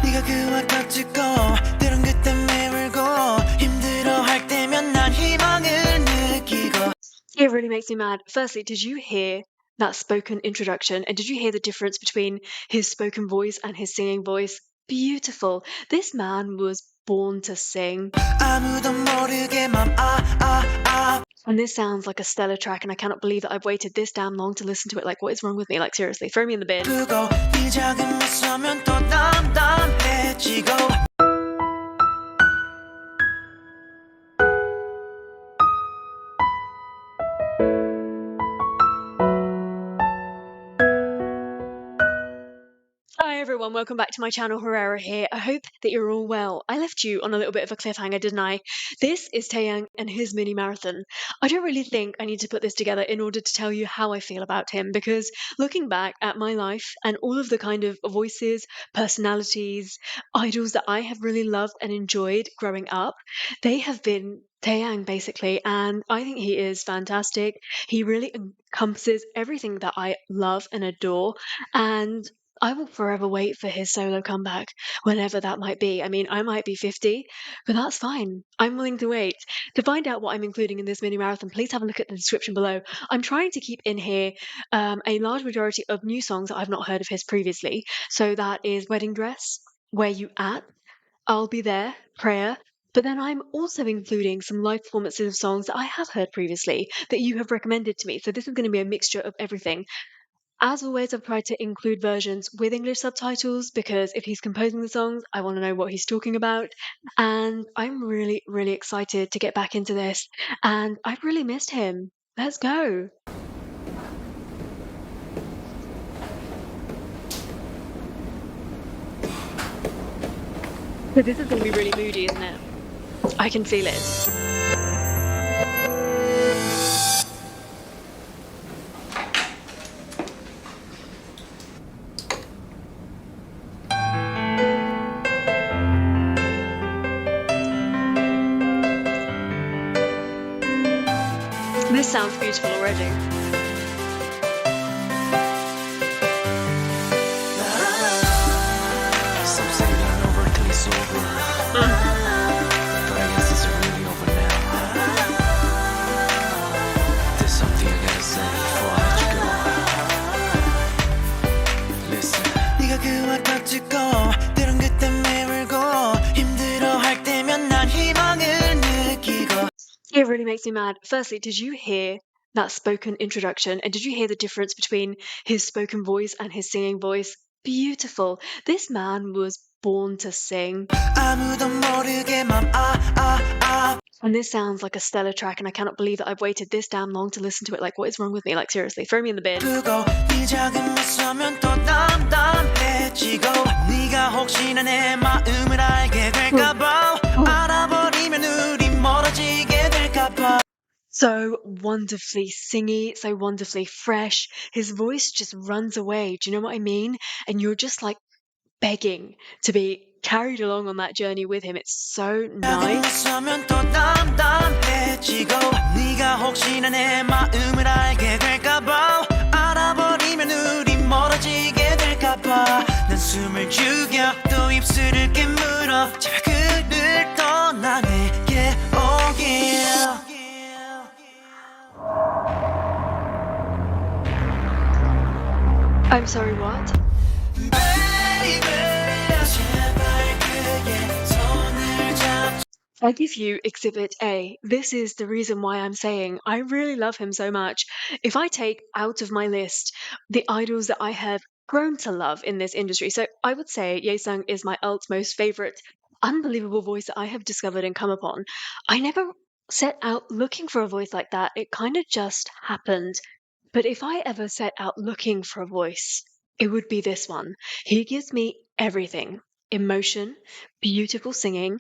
네가 그와 겹치고 때론 그땐 매울고 힘들어할 때면 난 희망을 느끼고. It really makes me mad. Firstly, did you hear that spoken introduction? And did you hear the difference between his spoken voice and his singing voice? Beautiful. This man was born to sing. 아무도 모르게 And this sounds like a stellar track, and I cannot believe that I've waited this damn long to listen to it. Like, what is wrong with me? Like, seriously, throw me in the bin. 그거 이 작은 미소면 또 담담해지고. Hi everyone, welcome back to my channel. Herrera here. I hope that you're all well. I left you on a little bit of a cliffhanger, didn't I? This is Taeyang and his mini marathon. I don't really think I need to put this together in order to tell you how I feel about him, because looking back at my life and all of the kind of voices, personalities, idols that I have really loved and enjoyed growing up, they have been Taeyang basically, and I think he is fantastic. He really encompasses everything that I love and adore, and I will forever wait for his solo comeback, whenever that might be. I mean, I might be 50, but that's fine. I'm willing to wait. To find out what I'm including in this mini marathon, please have a look at the description below. I'm trying to keep in here a large majority of new songs that I've not heard of his previously. So that is Wedding Dress, Where You At, I'll Be There, Prayer. But then I'm also including some live performances of songs that I have heard previously that you have recommended to me. So this is going to be a mixture of everything. As always, I've tried to include versions with English subtitles because if he's composing the songs, I want to know what he's talking about. And I'm really, really excited to get back into this. And I've really missed him. Let's go. So this is going to be really moody, isn't it? I can feel it. This sounds beautiful already. Some say it ain't over till it's over. But I guess it's really over now. There's something I gotta say before I let you go. Listen. 네가 그와 겹치고 때론 그땐 매울고 힘들어할 때면 난 희망을 느끼고. It really makes me mad. Firstly, did you hear that spoken introduction? And did you hear the difference between his spoken voice and his singing voice? Beautiful. This man was born to sing. 아무도 모르게 And this sounds like a stellar track, and I cannot believe that I've waited this damn long to listen to it. Like, what is wrong with me? Like, seriously, throw me in the bin. 그거 이 작은 미소면 또 담담해지고. 네가 혹시나 내 마음을 알게 될까봐. 알아버리면 우리 멀어지게 될까봐. So wonderfully singy, so wonderfully fresh. His voice just runs away. Do you know what I mean? And you're just like begging to be carried along on that journey with him. It's so nice. 미소면 또 담담해지고. 네가 혹시나 내 마음을 알게 될까봐. 알아버리면 우리 멀어지게 될까봐. 난 숨을 죽여 또 입술을 깨물어. 제발 그를 떠나내게 오길. I'm sorry, what? I give you Exhibit A. This is the reason why I'm saying I really love him so much. If I take out of my list the idols that I have grown to love in this industry, so I would say Ye-sung is my most favorite unbelievable voice that I have discovered and come upon. I never set out looking for a voice like that. It kind of just happened. But if I ever set out looking for a voice, it would be this one. He gives me everything. Emotion, beautiful singing,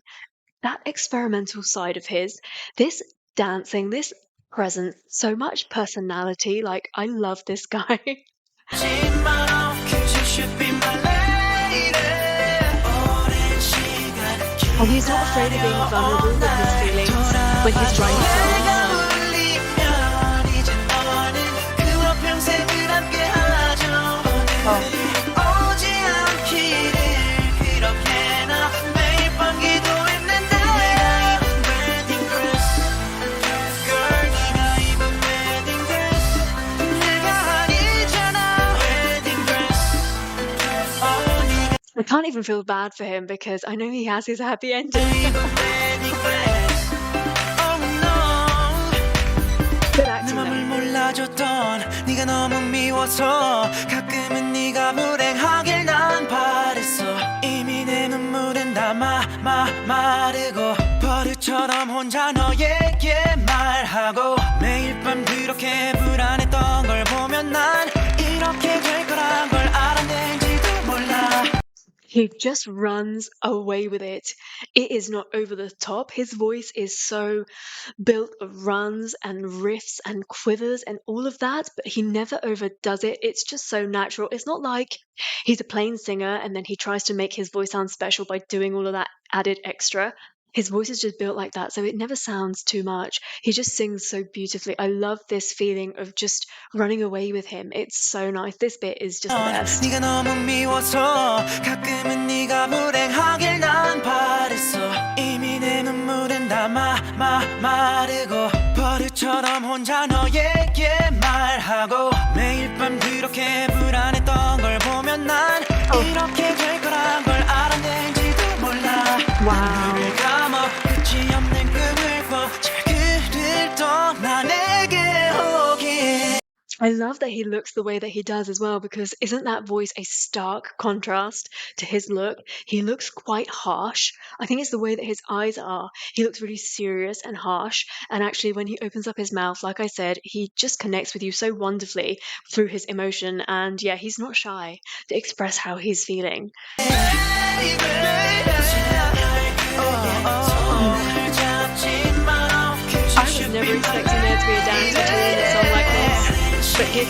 that experimental side of his, this dancing, this presence, so much personality. Like, I love this guy. And he's not afraid of being vulnerable with his feelings when he's writing songs. can't even feel bad for him because I know he has his happy ending. Good acting though. 몰라줬던 네가 너무 미워서 가끔은 네가 불행하길 난 바랬어 이미 내 눈물은 다 마르고 버릇처럼 혼자 너에게 말하고 매일 밤 그렇게 불안했던 걸 보면 난 이렇게 될 거란 걸 알았는지도 몰라. He just runs away with it. It is not over the top. His voice is so built of runs and riffs and quivers and all of that, but he never overdoes it. It's just so natural. It's not like he's a plain singer and then he tries to make his voice sound special by doing all of that added extra. His voice is just built like that, so it never sounds too much. He just sings so beautifully. I love this feeling of just running away with him. It's so nice. This bit is just the best. 네가 너무 미워서 가끔은 네가 불행하길 난 바랬어 이미 내 눈물은 다 마르고 버릇처럼 혼자 너에게 말하고 매일 밤 그렇게 불안했던 걸 보면 난 이렇게 될 거란 걸 알았는지도 몰라. Wow. 눈을 감아 끝이 없는 꿈을 꿔 제발 그를 떠나 내게 오길. I love that he looks the way that he does as well, because isn't that voice a stark contrast to his look? He looks quite harsh. I think it's the way that his eyes are. He looks really serious and harsh. And actually, when he opens up his mouth, like I said, he just connects with you so wonderfully through his emotion. And yeah, he's not shy to express how he's feeling. I was never expecting there to be a dance between a song like this, but here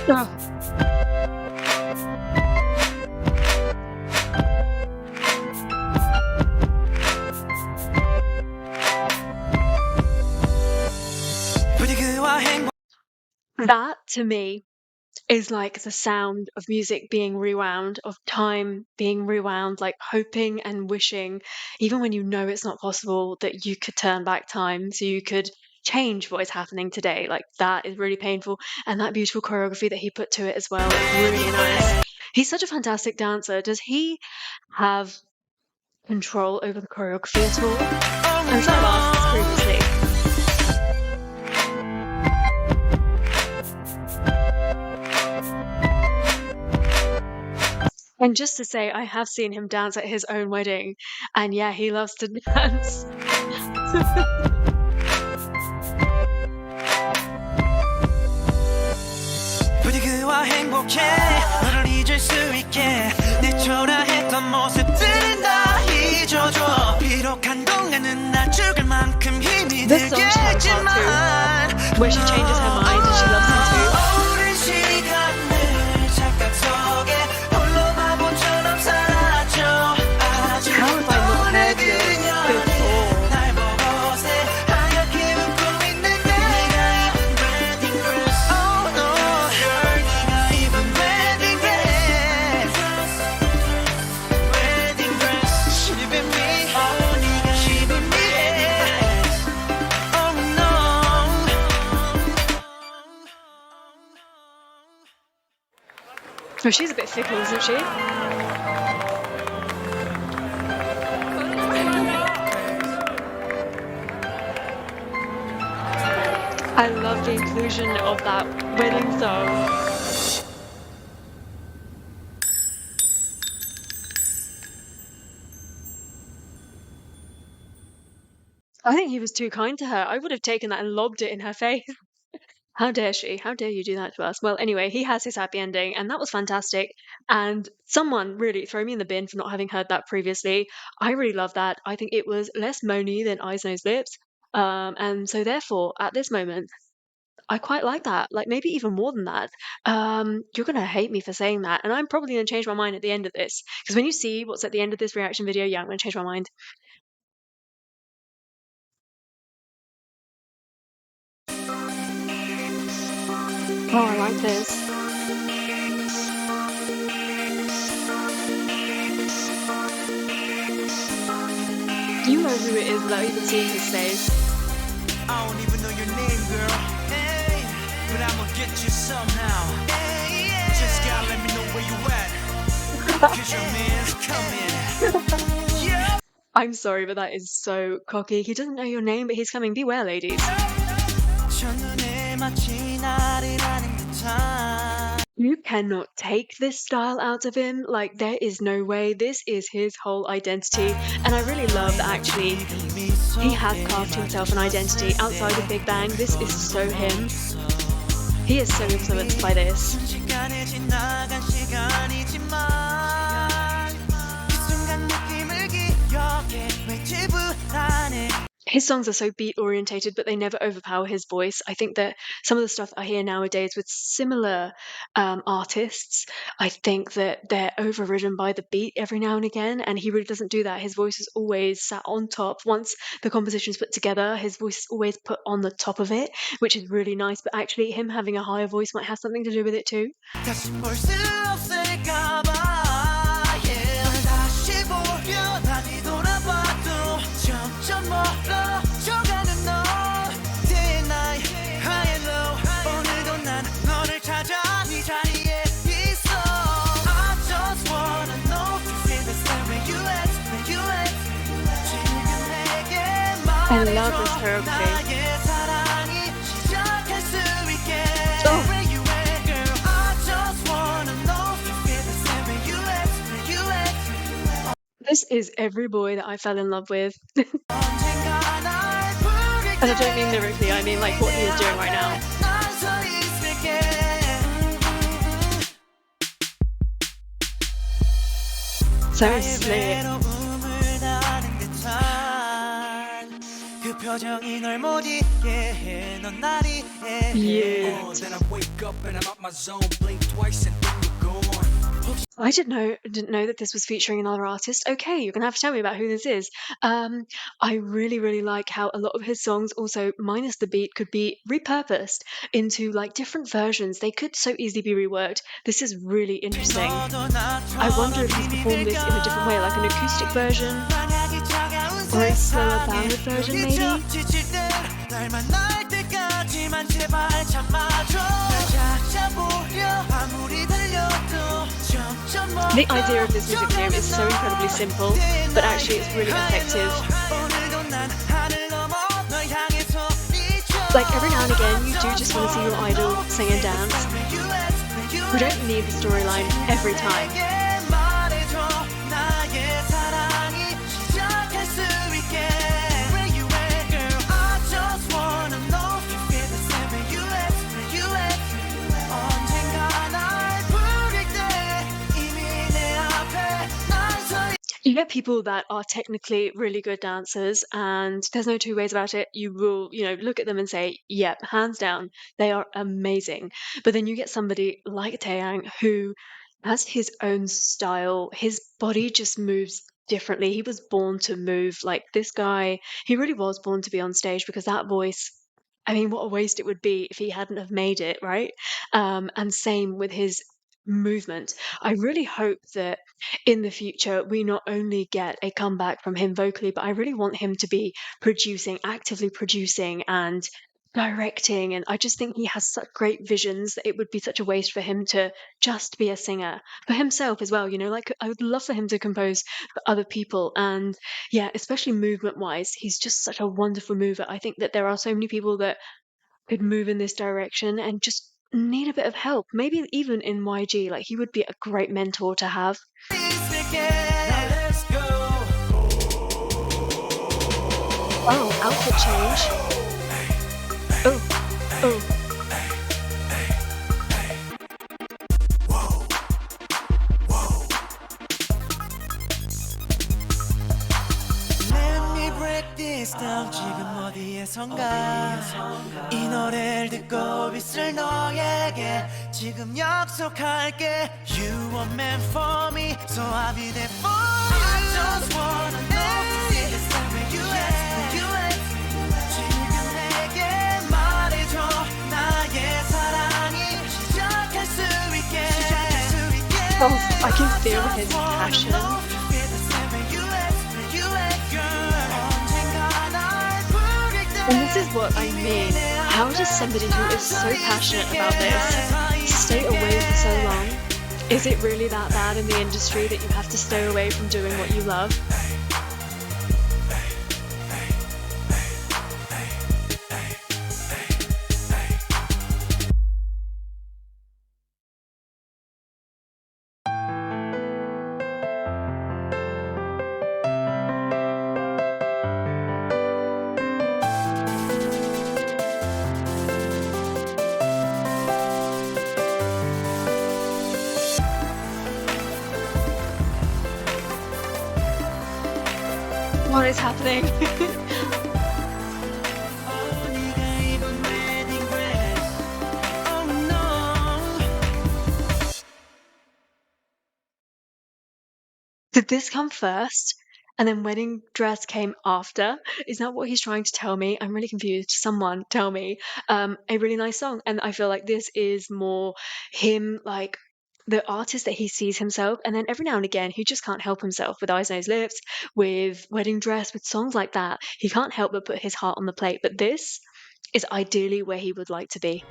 Oh. That to me is like the sound of music being rewound, of time being rewound, like hoping and wishing, even when you know it's not possible, that you could turn back time so you could change what is happening today. Like that is really painful. And that beautiful choreography that he put to it as well is really nice. He's such a fantastic dancer. Does he have control over the choreography at all? I'm sure I've asked this previously. And just to say, I have seen him dance at his own wedding, and yeah, he loves to dance. 부디 그와 행복해 너를 잊을 수 있게 내 초라했던 모습들은 다 잊어줘 비록 한동안은 나 죽을 만큼 힘이 This song's my 들겠지만 part too, where she changes her mind and she loves him too. 오랜 시간을 착각 속에 홀로 바보처럼 살았죠 아직 How have I not heard this before? 날 보고서 하얗게 웃고 있는데 네가 입은 wedding dress Oh no 네가 입은 wedding dress Wedding dress Should have been me Oh 네가 입은 dress Oh no Oh, she's a bit fickle, isn't she? I love the inclusion of that wedding song. I think he was too kind to her. I would have taken that and lobbed it in her face. How dare she? How dare you do that to us? Well, anyway, he has his happy ending, and that was fantastic. And someone really throw me in the bin for not having heard that previously. I really love that. I think it was less moany than Eyes, Nose, Lips. And so therefore, at this moment, I quite like that. Like maybe even more than that. You're gonna hate me for saying that, and I'm probably gonna change my mind at the end of this. Because when you see what's at the end of this reaction video, yeah, I'm gonna change my mind. Oh, I like this. You know who it is without even seeing his face. I don't even know your name, girl. Hey, but I'ma get you somehow. Hey, yeah. Just gotta let me know where you at. Cause your man's coming. Yeah. I'm sorry, but that is so cocky. He doesn't know your name, but he's coming. Beware, ladies. 첫눈에 마치 나를 아는 듯한. You cannot take this style out of him. Like, there is no way. This is his whole identity. And I really love that actually he has carved himself an identity outside of Bigbang. This is so him. He is so influenced by this. 순식간에 지나간 시간이지만 그 순간 느낌을 기억해 왠지 불안해. His songs are so beat orientated, but they never overpower his voice. I think that some of the stuff I hear nowadays with similar artists, I think that they're overridden by the beat every now and again, and he really doesn't do that. His voice is always sat on top. Once the composition's put together, his voice is always put on the top of it, which is really nice. But actually, him having a higher voice might have something to do with it too. 다시 볼 수 없을까 봐 yeah. 다시 보려 나 뒤돌아봐도 점점 멀어져가는 너 Day and night, high and low 오늘도 난 너를 찾아 네 자리에 있어 I just wanna know if you feel the same where you at, where you at 지금 내게 I love this choreography. 나의 사랑이 시작할 수 있게 Where you at, girl? I just wanna know if you feel the same where you at, where you at This is every boy that I fell in love with. 언젠가 날 부를 And I don't mean lyrically, I mean like what he is doing right now. 난 서 있을게 So slick. 외로움을 나는 듯한 그 표정이 널 못 잊게 해 넌 날 이해해 Yeah. Then I wake up and I'm out my zone. Blink twice and then you're gone. I didn't know that this was featuring another artist. Okay, you're gonna have to tell me about who this is. I really like how a lot of his songs, also minus the beat, could be repurposed into like different versions. They could so easily be reworked. This is really interesting. I wonder if he's performed this in a different way, like an acoustic version or a slower ballad version, maybe. 날 만날 때까지만 제발 참아줘 날 찾아보려 아무리 달려도 점점 The idea of this music video is so incredibly simple, but actually it's really effective. 오늘도 난 하늘 넘어 널 향해서 Like every now and again, you do just want to see your idol sing and dance. We don't need the storyline every time. You get people that are technically really good dancers, and there's no two ways about it. You will, look at them and say, yep, hands down, they are amazing. But then you get somebody like Taeyang who has his own style. His body just moves differently. He was born to move. Like this guy, he really was born to be on stage because that voice, I mean, what a waste it would be if he hadn't have made it, right? And same with his movement. I really hope that in the future we not only get a comeback from him vocally, but I really want him to be actively producing and directing. And I just think he has such great visions that it would be such a waste for him to just be a singer for himself as well. Like I would love for him to compose for other people. And yeah, especially movement wise, he's just such a wonderful mover. I think that there are so many people that could move in this direction and just need a bit of help. Maybe even in YG, like he would be a great mentor to have. Oh, outfit change. Oh. Let me break this wisdom 지금 어디에선가 이 노래를 듣고 있을 너에게 지금 약속할게 You were meant for me So I'll be there for you I just wanna know Is it where you at 지금 내게 말해줘 나의 사랑이 시작할 수 있게 Oh, I can feel his passion. And this is what I mean. How does somebody who is so passionate about this stay away for so long? Is it really that bad in the industry that you have to stay away from doing what you love? What is happening? Did this come first and then wedding dress came after? Is that what he's trying to tell me? I'm really confused. Someone tell me. A really nice song. And I feel like this is more him, like the artist that he sees himself. And then every now and again, he just can't help himself with Eyes, Nose, Lips, with Wedding Dress, with songs like that. He can't help but put his heart on the plate. But this is ideally where he would like to be.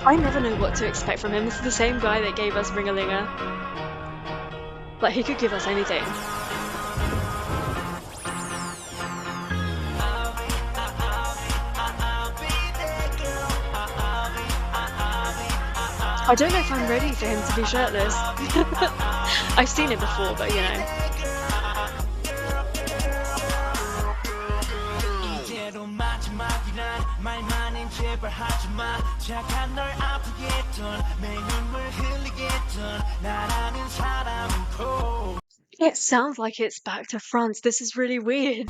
I never know what to expect from him. This is the same guy that gave us Ring-a-Linger. Like, he could give us anything. I don't know if I'm ready for him to be shirtless. I've seen it before, but you know. It sounds like it's back to France. This is really weird.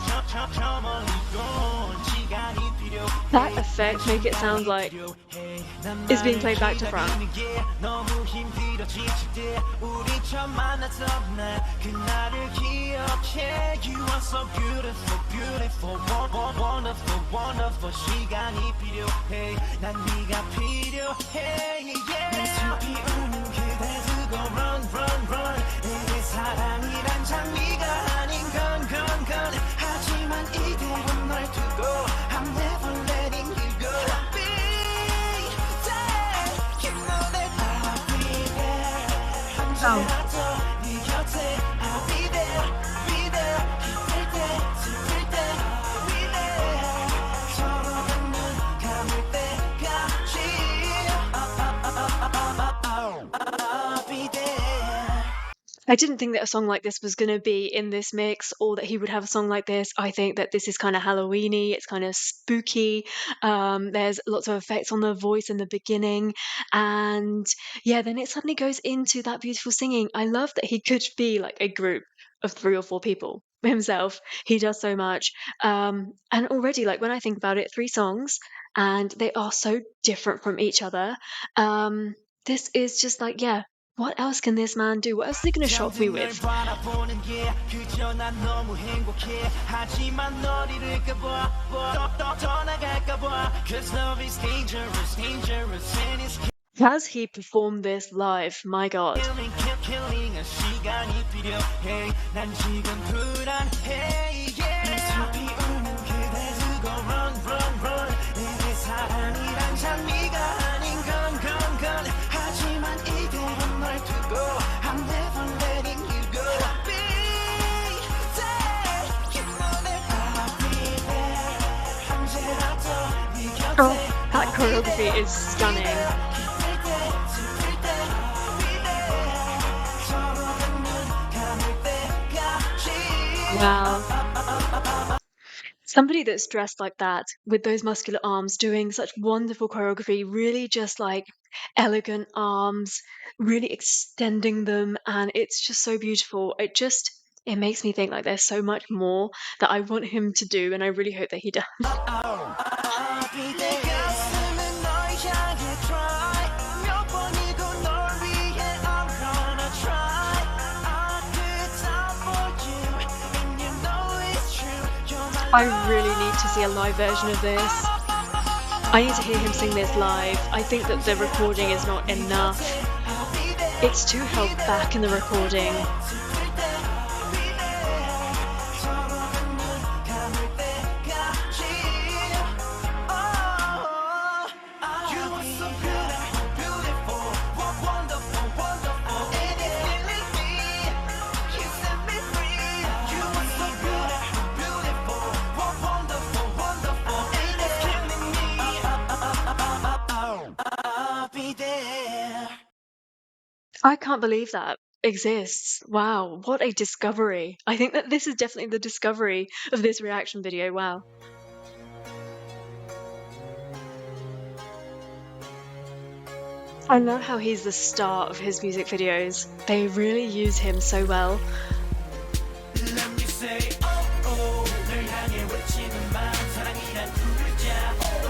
That effect make it sound like it's being played back to front. I didn't think that a song like this was going to be in this mix or that he would have a song like this. I think that this is kind of Halloweeny, it's kind of spooky. There's lots of effects on the voice in the beginning. And yeah, then it suddenly goes into that beautiful singing. I love that he could be like a group of 3 or 4 people himself. He does so much. And already, like when I think about it, 3 songs and they are so different from each other. This is just like, yeah. What else can this man do? What else is he going to shock me with? Has he performed this live? My God. Oh, that choreography is stunning. Wow. Somebody that's dressed like that, with those muscular arms, doing such wonderful choreography, really just like elegant arms, really extending them, and it's just so beautiful. It just it makes me think like there's so much more that I want him to do, and I really hope that he does. I really need to see a live version of this. I need to hear him sing this live. I think that the recording is not enough. It's too held back in the recording. I can't believe that exists. Wow, what a discovery. I think that this is definitely the discovery of this reaction video. Wow. I love how he's the star of his music videos. They really use him so well.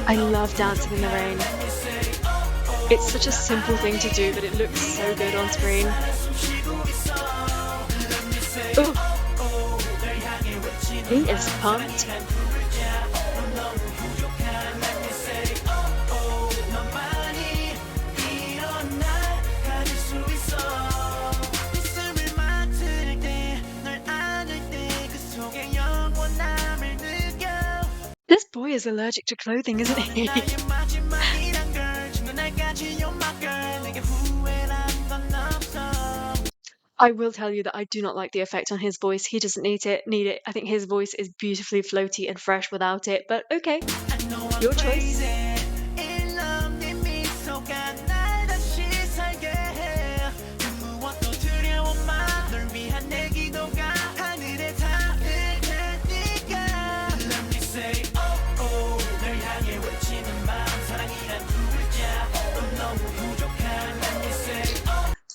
I love Dancing in the Rain. It's such a simple thing to do, but it looks so good on screen. Ooh. He is pumped. This boy is allergic to clothing, isn't he? I will tell you that I do not like the effect on his voice. He doesn't need it. I think his voice is beautifully floaty and fresh without it, but okay, your choice.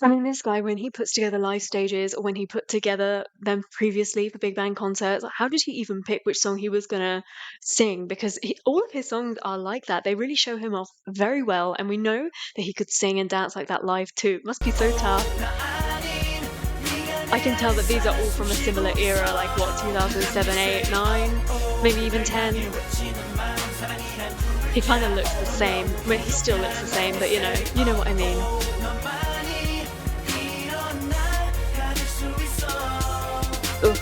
I mean, this guy, when he puts together live stages, or when he put together them previously for Bigbang concerts, how did he even pick which song he was gonna sing? Because all of his songs are like that. They really show him off very well, and we know that he could sing and dance like that live too. It must be so tough. I can tell that these are all from a similar era, like what, 2007, 8, 9, maybe even 10. He kind of looks the same. Well, he still looks the same, but you know what I mean. Ooh.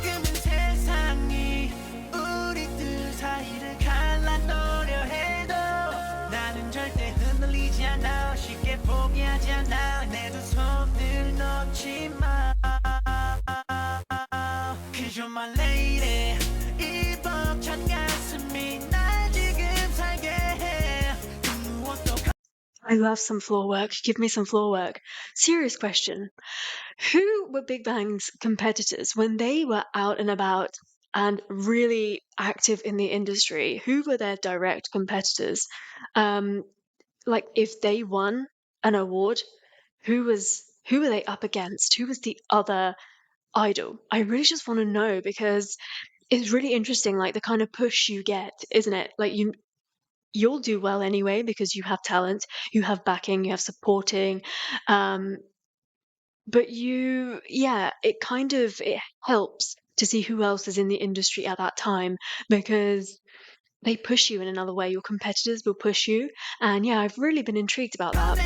I love some floor work. Give me some floor work. Serious question. Who were Bigbang's competitors when they were out and about and really active in the industry? Who were their direct competitors? Like if they won an award, who were they up against? Who was the other idol? I really just want to know, because it's really interesting, like the kind of push you get, isn't it? Like you'll do well anyway because you have talent, you have backing, you have supporting, but it helps to see who else is in the industry at that time, because they push you in another way. Your competitors will push you, and yeah, I've really been intrigued about that.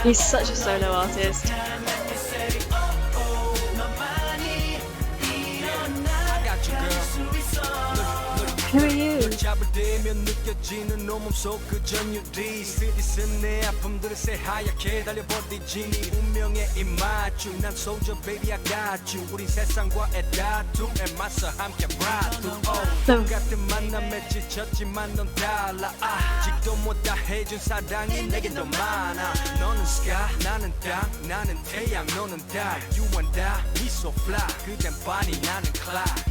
He's such a solo artist. Who are you? 하면 느껴지는 온몸 속 그 전율이 스디슨 내 아픔들을 새하얗게 달려버리지니 운명의 입맞춤 난 soldier baby I got you 우린 세상과의 다툼에 맞서 함께 ride through 같은 만남에 지쳤지만 넌 달라 아직도 못다 해준 사랑이 내겐 더 많아 너는 sky 나는 땅 나는 태양 너는 달 You and I we so fly 그댄 반이 나는 cloud.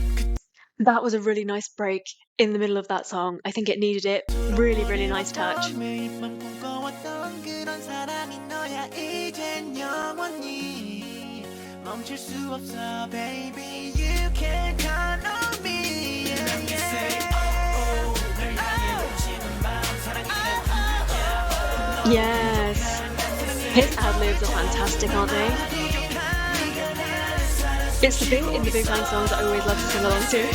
That was a really nice break in the middle of that song. I think it needed it. Really, really nice touch. 매일만 꿈꿔왔던 그런 사랑이 너야 이젠 영원히 멈출 수 없어 baby you can count on me yeah, yeah. 널 향해 꽂히는 마음 사랑이란 Yes. His ad-libs are fantastic, aren't they? It's the bit in the Bigbang songs that I always love to sing along to.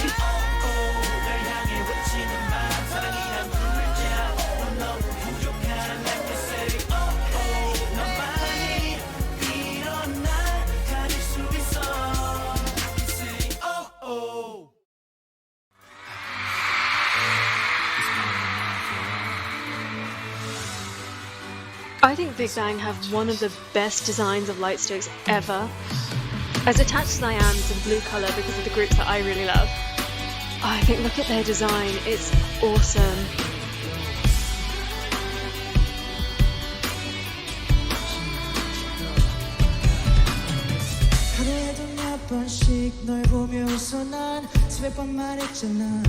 I think Bigbang have one of the best designs of light strokes ever. As attached as I am to the blue colour because of the groups that I really love, I think look at their design, it's awesome. 하루에도 몇 번씩 널 보며 웃어 난 수백 번 말했잖아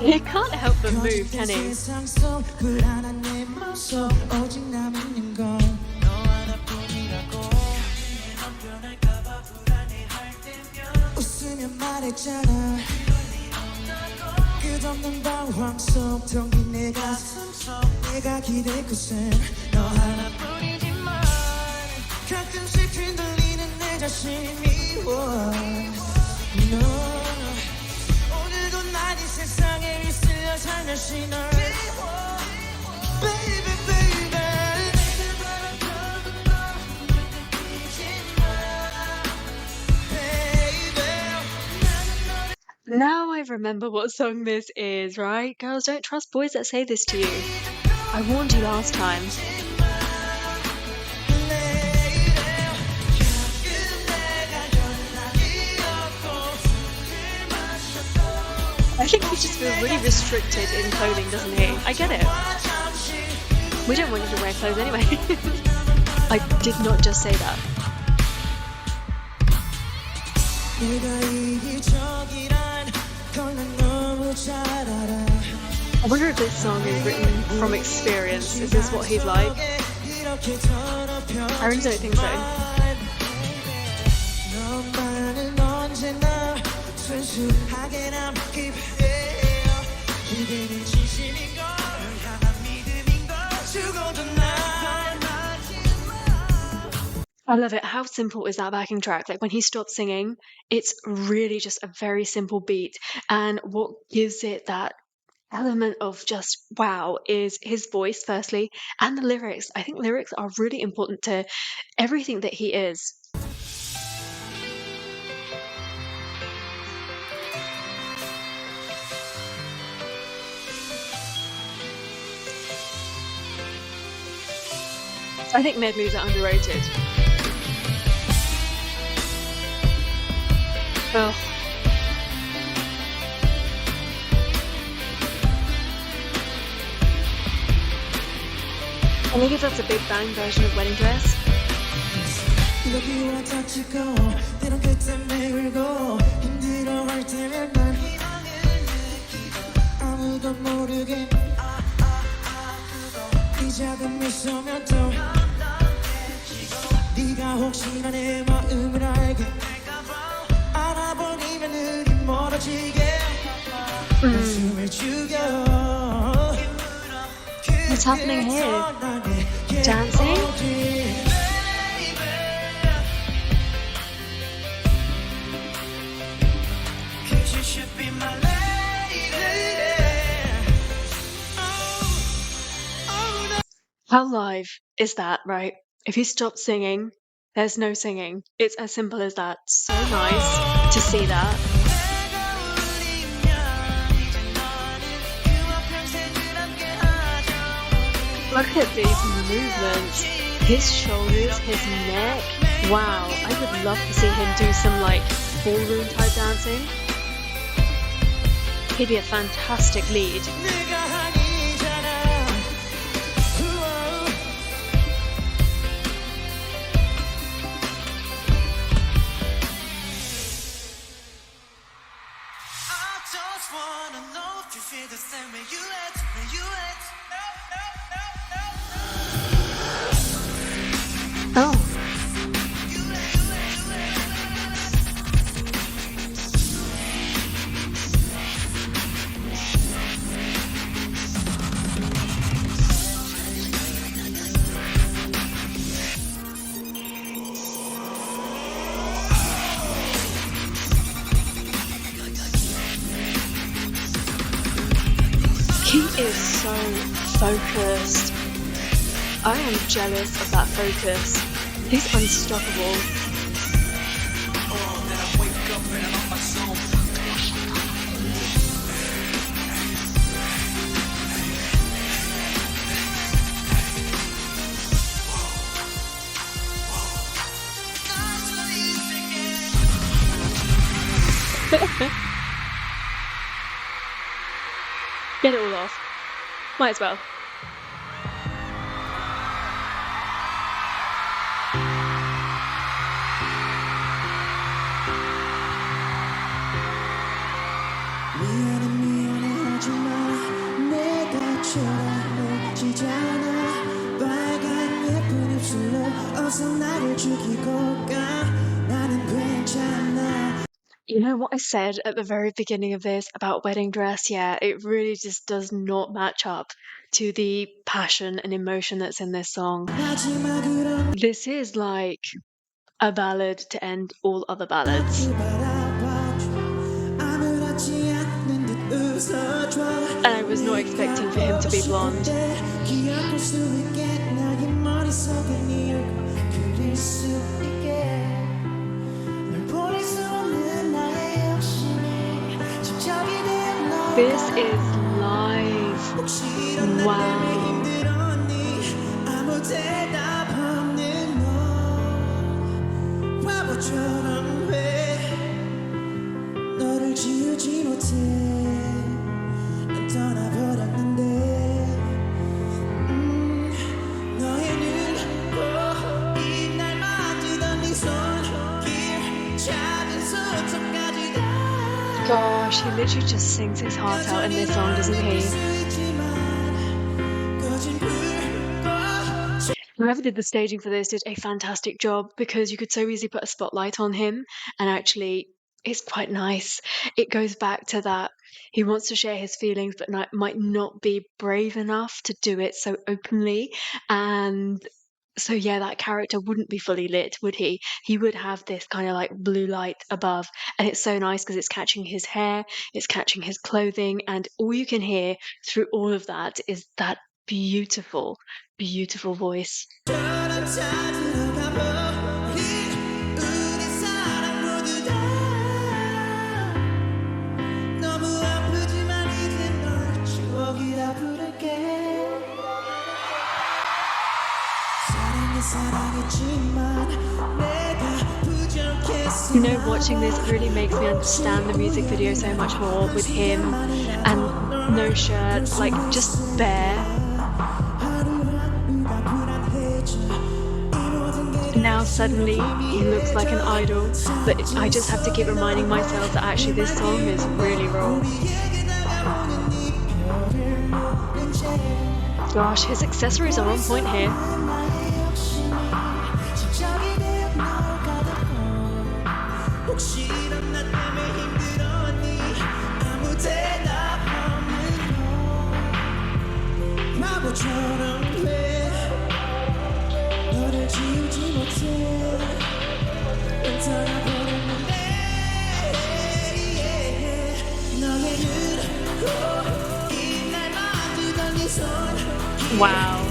He can't help but move, can he? 세상 속 불안한 내 맘속 오직 남은 건 너 하나뿐이라고 넌 변할까봐 불안해할 때면 웃으며 말했잖아 끝없는 방황 속 텅 빈 내 가슴 속 내가 기댈 곳은 너 하나뿐이지만 가끔씩 흔들리는 내 자신 미워 너 오늘도 난 이 세상에 있으려 살며시 널 Baby baby Now I remember what song this is, right? Girls, don't trust boys that say this to you. I warned you last time. I think he just feels really restricted in clothing, doesn't he? I get it. We don't want you to wear clothes anyway. I did not just say that. I wonder if this song is written from experience. Is this what he's like? I really don't think so. I love it. How simple is that backing track? Like when he stops singing, it's really just a very simple beat. And what gives it that element of just wow is his voice, firstly, and the lyrics. I think lyrics are really important to everything that he is. I think med moves are underrated. Oh. I think if that's a Bigbang version of Wedding Dress. 네가 혹시나 내 마음을 알게 알아버리면 우린 멀어지게 숨을 죽여 What's happening here? Dancing? How live is that, right? If you stop singing, there's no singing. It's as simple as that. So nice to see that. Look at these movements. His shoulders, his neck. Wow, I would love to see him do some like ballroom type dancing. He'd be a fantastic lead. Oh. He is so focused. I am jealous of that focus. He's unstoppable. Get it all off. Might as well. You know what I said at the very beginning of this about wedding dress? Yeah, it really just does not match up to the passion and emotion that's in this song. This is like a ballad to end all other ballads. And I was not expecting for him to be blonde. This is live. Wow. Gosh, he literally just sings his heart out in this song, doesn't he? Whoever did the staging for this did a fantastic job because you could so easily put a spotlight on him, and actually it's quite nice. It goes back to that he wants to share his feelings but might not be brave enough to do it so openly, and so yeah, that character wouldn't be fully lit, would he? He would have this kind of like blue light above, and it's so nice because it's catching his hair, it's catching his clothing, and all you can hear through all of that is that beautiful, beautiful voice. You know, watching this really makes me understand the music video so much more with him and no shirt, like just bare. Now suddenly he looks like an idol, but I just have to keep reminding myself that actually this song is really raw. Gosh, his accessories are on point here. Wow.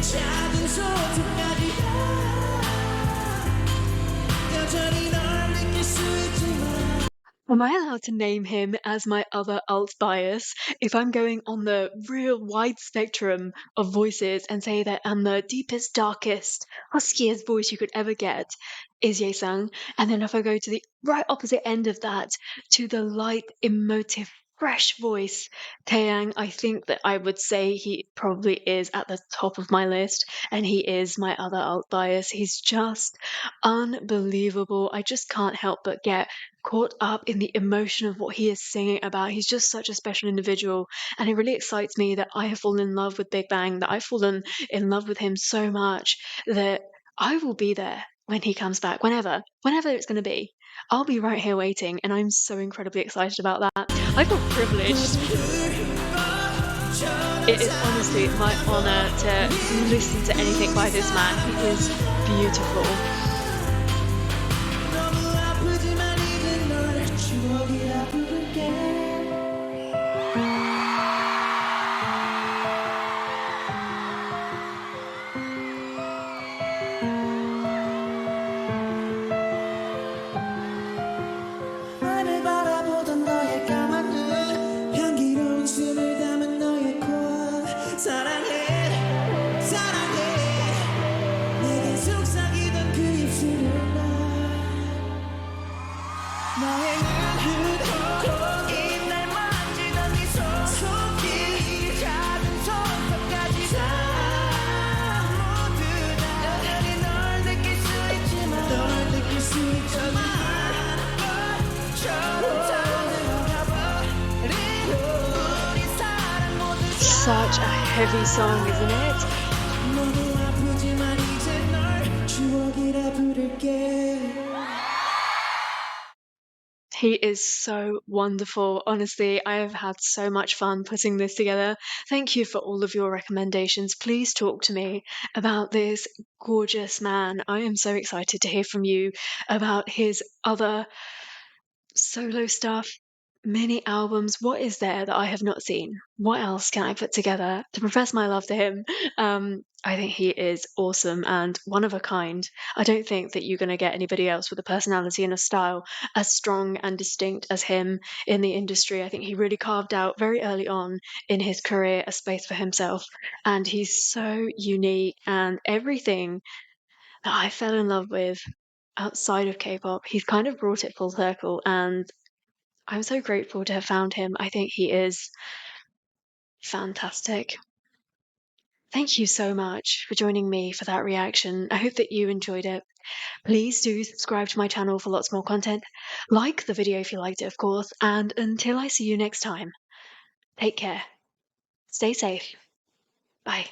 Am I allowed to name him as my other alt bias if I'm going on the real wide spectrum of voices and say that the deepest, darkest, huskiest voice you could ever get is Ye-sung? And then if I go to the right opposite end of that, to the light, emotive, fresh voice, Taeyang, I think that I would say he probably is at the top of my list, and he is my other alt bias. He's just unbelievable. I just can't help but get caught up in the emotion of what he is singing about. He's just such a special individual, and it really excites me that I have fallen in love with Bigbang, that I've fallen in love with him so much that I will be there when he comes back, whenever it's going to be. I'll be right here waiting, and I'm so incredibly excited about that. I feel privileged. It is honestly my honour to listen to anything by this man. He is beautiful. 나를 바라보던 너의 까만 눈 향기로운 숨을 담은 너의 코 사랑해 사랑해 내게 속삭이던 그 입술을 놔 너의 눈이 날 만지던 네 손속이 작은 손톱까지 다 모두 다 여전히 널 느낄 수 있지만 Such a heavy song, isn't it? He is so wonderful. Honestly, I have had so much fun putting this together. Thank you for all of your recommendations. Please talk to me about this gorgeous man. I am so excited to hear from you about his other solo stuff, mini albums. What is there that I have not seen? What else can I put together to profess my love to him? I think he is awesome and one of a kind. I don't think that you're going to get anybody else with a personality and a style as strong and distinct as him in the industry. I think he really carved out very early on in his career a space for himself, and he's so unique, and everything that I fell in love with outside of K-pop, he's kind of brought it full circle, and I'm so grateful to have found him. I think he is fantastic. Thank you so much for joining me for that reaction. I hope that you enjoyed it. Please do subscribe to my channel for lots more content. Like the video if you liked it, of course. And until I see you next time, take care. Stay safe. Bye.